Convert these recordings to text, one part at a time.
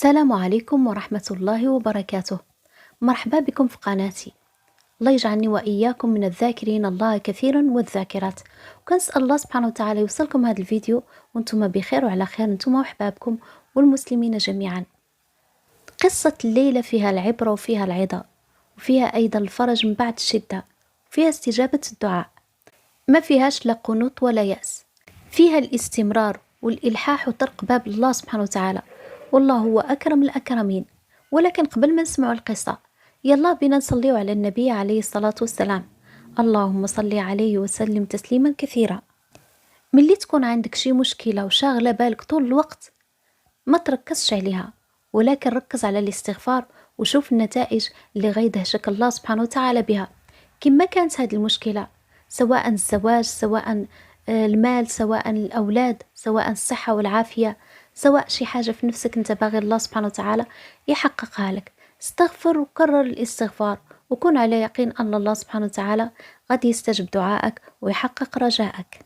السلام عليكم ورحمة الله وبركاته. مرحبا بكم في قناتي. الله يجعلني وإياكم من الذاكرين الله كثيرا والذاكرات، وكنسأل الله سبحانه وتعالى يوصلكم هذا الفيديو وانتم بخير وعلى خير انتم وحبابكم والمسلمين جميعا. قصة الليلة فيها العبرة وفيها العظة، وفيها أيضا الفرج من بعد الشدة، وفيها استجابة الدعاء، ما فيهاش لا قنوط ولا يأس، فيها الاستمرار والإلحاح وطرق باب الله سبحانه وتعالى، والله هو أكرم الأكرمين. ولكن قبل ما نسمعوا القصة يلا بينا نصليوا على النبي عليه الصلاة والسلام. اللهم صل عليه وسلم تسليما كثيرا. ملي تكون عندك شي مشكلة وشاغلة بالك طول الوقت، ما تركزش عليها، ولكن ركز على الاستغفار وشوف النتائج اللي غيدهشك الله سبحانه وتعالى بها. كما كانت هذه المشكلة، سواء الزواج، سواء المال، سواء الأولاد، سواء الصحة والعافية، سواء شي حاجة في نفسك انت باغي الله سبحانه وتعالى يحققها لك، استغفر وكرر الاستغفار، وكن على يقين أن الله سبحانه وتعالى قد يستجب دعائك ويحقق رجائك.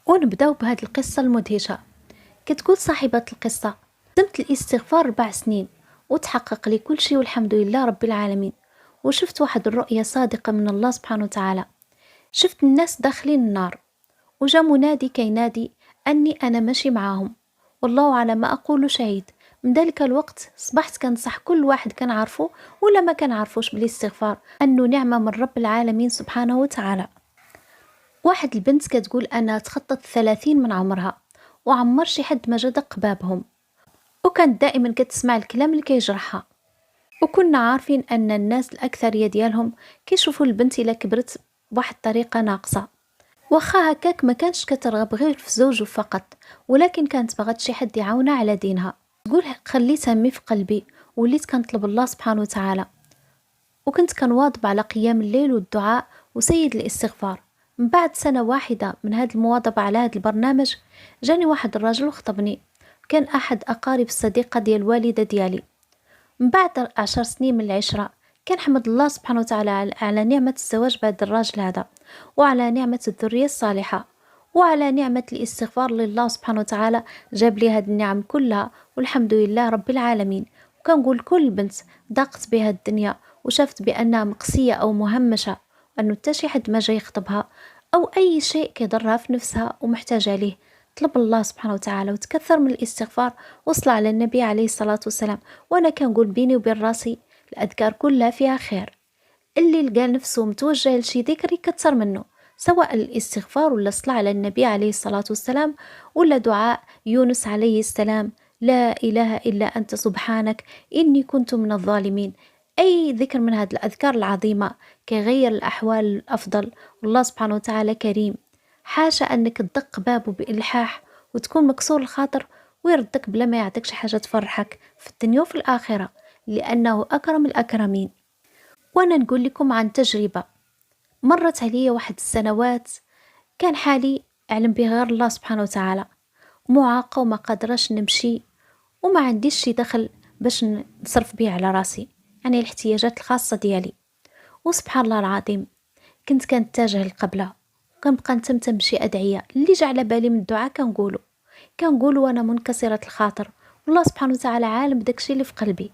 ونبدأ بهذه القصة المدهشة. كتقول صاحبة القصة: تمت الاستغفار 4 سنين وتحقق لي كل شيء والحمد لله رب العالمين. وشفت واحد الرؤية صادقة من الله سبحانه وتعالى، شفت الناس داخلين النار، وجا منادي كينادي أني أنا ماشي معاهم، والله على ما أقول شهيد. من ذلك الوقت صبحت كنصح كل واحد كان عارفه ولا ما كان عارفوش بالاستغفار، أنه نعمة من رب العالمين سبحانه وتعالى. واحد البنت كتقول أنها تخطت 30 من عمرها وعمر شي حد ما جا دق بابهم، وكانت دائما كتسمع الكلام اللي كيجرحها، وكنا عارفين أن الناس الأكثرية ديالهم كيشوفوا البنت إلا كبرت بواحد الطريقة ناقصة، واخا هكاك ما كانش كترغب غير في زوج فقط، ولكن كانت بغات شي حد يعاونها على دينها. تقول خليت همي في قلبي وليت كنطلب الله سبحانه وتعالى، وكنت كنواظب على قيام الليل والدعاء وسيد الاستغفار. من بعد سنة واحدة من هذه المواظبة على هذا البرنامج، جاني واحد الرجل وخطبني، كان أحد أقارب الصديقة ديال الوالدة ديالي. من بعد 10 سنين من العشرة، كنحمد الله سبحانه وتعالى على نعمة الزواج بهذا الراجل هذا، وعلى نعمة الذرية الصالحة، وعلى نعمة الاستغفار لله سبحانه وتعالى جاب لي هذه النعم كلها والحمد لله رب العالمين. وكنقول كل بنت ضاقت بها الدنيا وشافت بأنها مقسية أو مهمشة، أنه حتى شي حد ما جاي يخطبها أو أي شيء كيضرها في نفسها ومحتاجة ليه، طلب الله سبحانه وتعالى وتكثر من الاستغفار، وصل على النبي عليه الصلاة والسلام. وأنا كنقول بيني وبين راسي الأذكار كلها فيها خير، اللي لقى نفسه متوجه لشي ذكر يكثر منه، سواء الاستغفار ولا الصلاة على النبي عليه الصلاة والسلام ولا دعاء يونس عليه السلام: لا إله إلا أنت سبحانك إني كنت من الظالمين. أي ذكر من هذه الأذكار العظيمة كيغير الأحوال الأفضل، والله سبحانه وتعالى كريم، حاشا أنك تدق بابه بإلحاح وتكون مكسور الخاطر ويردك بلا ما يعطيك شي حاجة تفرحك في الدنيا وفي الآخرة، لأنه أكرم الأكرمين. وأنا نقول لكم عن تجربة مرت عليا واحد السنوات، كان حالي أعلم به غير الله سبحانه وتعالى، معاقة وما قادرش نمشي وما عنديش شي دخل باش نصرف بيه على راسي، يعني الاحتياجات الخاصة ديالي. وسبحان الله العظيم كنت كنتجه للقبلة وكنبقى نتمتم بشي أدعية اللي جا على بالي من الدعاء كنقولو وأنا منكسرة الخاطر، والله سبحانه وتعالى عالم بداكشي اللي في قلبي.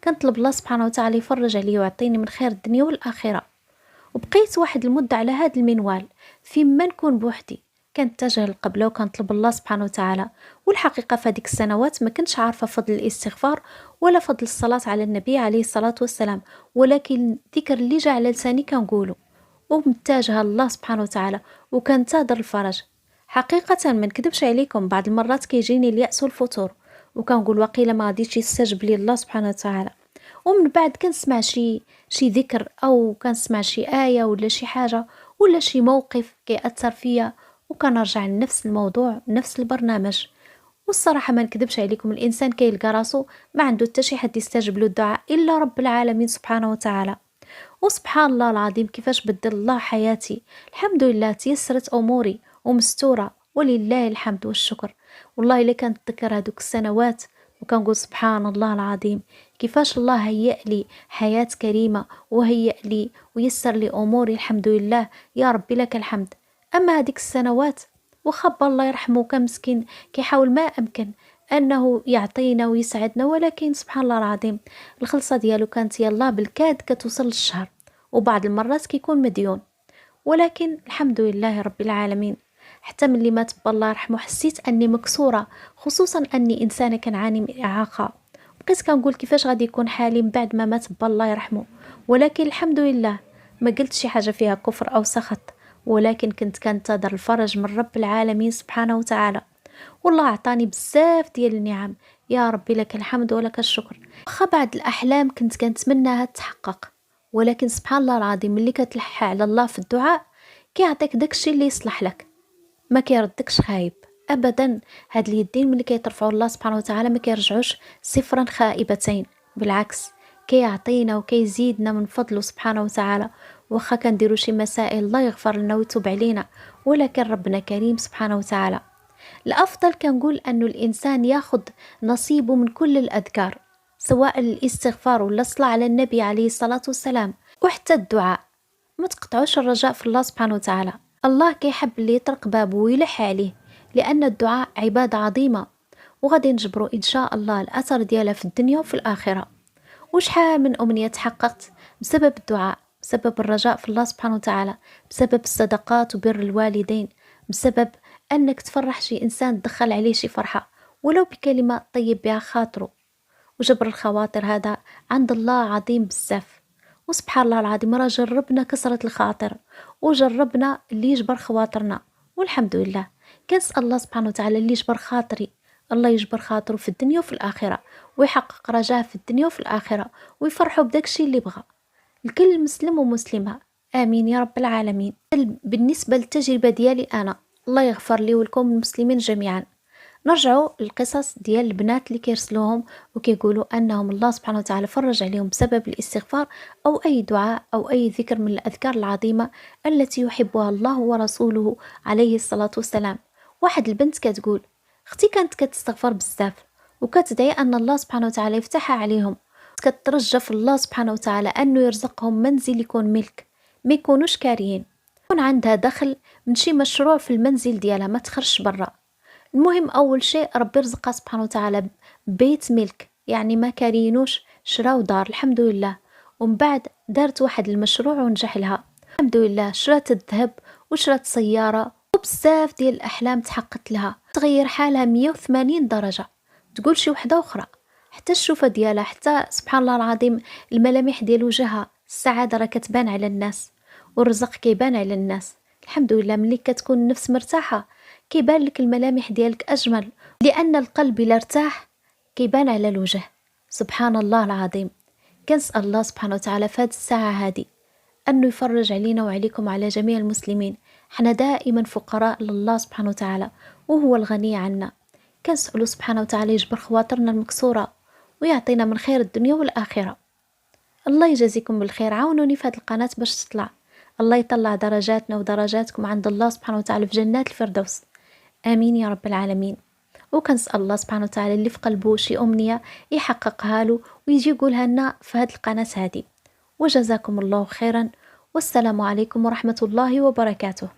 كنطلب الله سبحانه وتعالى يفرج عليا ويعطيني من خير الدنيا والآخرة. وبقيت واحد المدة على هذا المنوال، فيما نكون بوحدي كنتجه للقبلة وكنطلب الله سبحانه وتعالى. والحقيقة في هذيك السنوات ما كنتش عارفة فضل الاستغفار ولا فضل الصلاة على النبي عليه الصلاة والسلام، ولكن ذكر اللي جاء على لساني كنقوله ومتجهة لله سبحانه وتعالى وكنتظر الفرج. حقيقة ما نكذبش عليكم، بعض المرات كيجيني اليأس والفتور وكنقول وقيل ما غاديش يستجب لي الله سبحانه وتعالى. ومن بعد كنسمع شي ذكر أو كنسمع شي آية ولا شي حاجة ولا شي موقف كيأثر فيا وكنرجع لنفس الموضوع نفس البرنامج. والصراحة ما نكذبش عليكم، الإنسان كيلقى راسو ما عنده حتى شي حد يستجب له الدعاء إلا رب العالمين سبحانه وتعالى. وسبحان الله العظيم كيفاش بدل الله حياتي، الحمد لله تيسرت أموري ومستورة ولله الحمد والشكر. والله إلا كانت تذكر هذوك السنوات وكنقول سبحان الله العظيم كيفاش الله هيأ لي حياة كريمة وهيأ لي ويسر لي أموري، الحمد لله يا ربي لك الحمد. أما هذيك السنوات وخب الله يرحمه كان مسكين كيحاول ما أمكن أنه يعطينا ويسعدنا، ولكن سبحان الله العظيم الخلصة ديالو كانت يلا بالكاد كتوصل للشهر، وبعض المرات كيكون مديون. ولكن الحمد لله رب العالمين، حتى ملي مات با الله يرحمه حسيت أني مكسورة، خصوصا أني إنسانة كنعاني من إعاقة. بقيت كنقول كيفاش غادي يكون حالي من بعد ما مات با الله يرحمه. ولكن الحمد لله ما قلت شي حاجة فيها كفر أو سخط، ولكن كنت كنتظر الفرج من رب العالمين سبحانه وتعالى. والله عطاني بزاف ديال النعم، يا ربي لك الحمد ولك الشكر. واخا بعض الأحلام كنت كنتمناها تحقق، ولكن سبحان الله العظيم ملي كتلح على الله في الدعاء كيعطيك داكشي اللي يصلح لك، ما كيردكش خايب ابدا. هاد اليدين ملي كيترفعوا الله سبحانه وتعالى ما كيرجعوش صفرا خائبتين، بالعكس كيعطينا وكيزيدنا من فضله سبحانه وتعالى. واخا كنديروا شي مسائل الله يغفر لنا ويتوب علينا، ولكن ربنا كريم سبحانه وتعالى. الأفضل كنقول أنه الإنسان ياخذ نصيبه من كل الأذكار، سواء الاستغفار ولا الصلاة على النبي عليه الصلاة والسلام، وحتى الدعاء. ما تقطعوش الرجاء في الله سبحانه وتعالى. الله كيحب اللي يطرق بابه ويلح عليه، لأن الدعاء عبادة عظيمة، وغادي نجبروا إن شاء الله الأثر ديالها في الدنيا وفي الآخرة. وشحال من أمنية تحققت بسبب الدعاء، بسبب الرجاء في الله سبحانه وتعالى، بسبب الصدقات وبر الوالدين، بسبب أنك تفرح شي إنسان تدخل عليه شي فرحة ولو بكلمة طيب بها خاطره. وجبر الخواطر هذا عند الله عظيم بزاف، وسبحان الله العظيم راه جربنا كسرة الخاطر وجربنا اللي يجبر خواطرنا، والحمد لله. كنسأل الله سبحانه وتعالى اللي يجبر خاطري الله يجبر خاطره في الدنيا وفي الآخرة، ويحقق رجاه في الدنيا وفي الآخرة، ويفرحوا بداكشي اللي بغى لكل مسلم ومسلمة. آمين يا رب العالمين. بالنسبة للتجربة ديالي أنا، الله يغفر لي ولكم المسلمين جميعا. نرجعوا للقصص ديال البنات اللي كيرسلوهم وكيقولوا أنهم الله سبحانه وتعالى فرج عليهم بسبب الاستغفار أو أي دعاء أو أي ذكر من الأذكار العظيمة التي يحبها الله ورسوله عليه الصلاة والسلام. واحد البنت كتقول اختي كانت كتستغفر بزاف وكتدعي أن الله سبحانه وتعالى يفتحها عليهم، كترجى في الله سبحانه وتعالى أنه يرزقهم منزل يكون ملك، ما يكونوش كاريين، يكون عندها دخل من شي مشروع في المنزل ديالها ما تخرجش برا. المهم أول شيء ربي رزقها سبحانه وتعالى بيت ملك، يعني ما كارينوش، شراو دار الحمد لله. ومن بعد دارت واحد المشروع ونجح لها الحمد لله، شرات الذهب وشرات سيارة وبزاف ديال الأحلام تحققت لها، تغير حالها 180 درجة، تقول شي وحدة أخرى. حتى الشوفة ديالها، حتى سبحان الله العظيم الملامح ديال وجهها، السعادة راه كتبان على الناس، والرزق كيبان على الناس الحمد لله. ملي كتكون النفس مرتاحة كيبان لك الملامح ديالك أجمل، لأن القلب إلا ارتاح كيبان على الوجه. سبحان الله العظيم. كنسأل الله سبحانه وتعالى في هذه الساعة هذه أنه يفرج علينا وعليكم على جميع المسلمين. حنا دائما فقراء لله سبحانه وتعالى وهو الغني عنا. كنسأله سبحانه وتعالى يجبر خواطرنا المكسورة ويعطينا من خير الدنيا والآخرة. الله يجازيكم بالخير، عاونوني في هذه القناة باش تطلع، الله يطلع درجاتنا ودرجاتكم عند الله سبحانه وتعالى في جنات الفردوس. آمين يا رب العالمين. وكنسأل الله سبحانه وتعالى اللي في قلبه شي أمنية يحققها له ويجي يقولها لنا في هذه القناة هذه. وجزاكم الله خيرا، والسلام عليكم ورحمة الله وبركاته.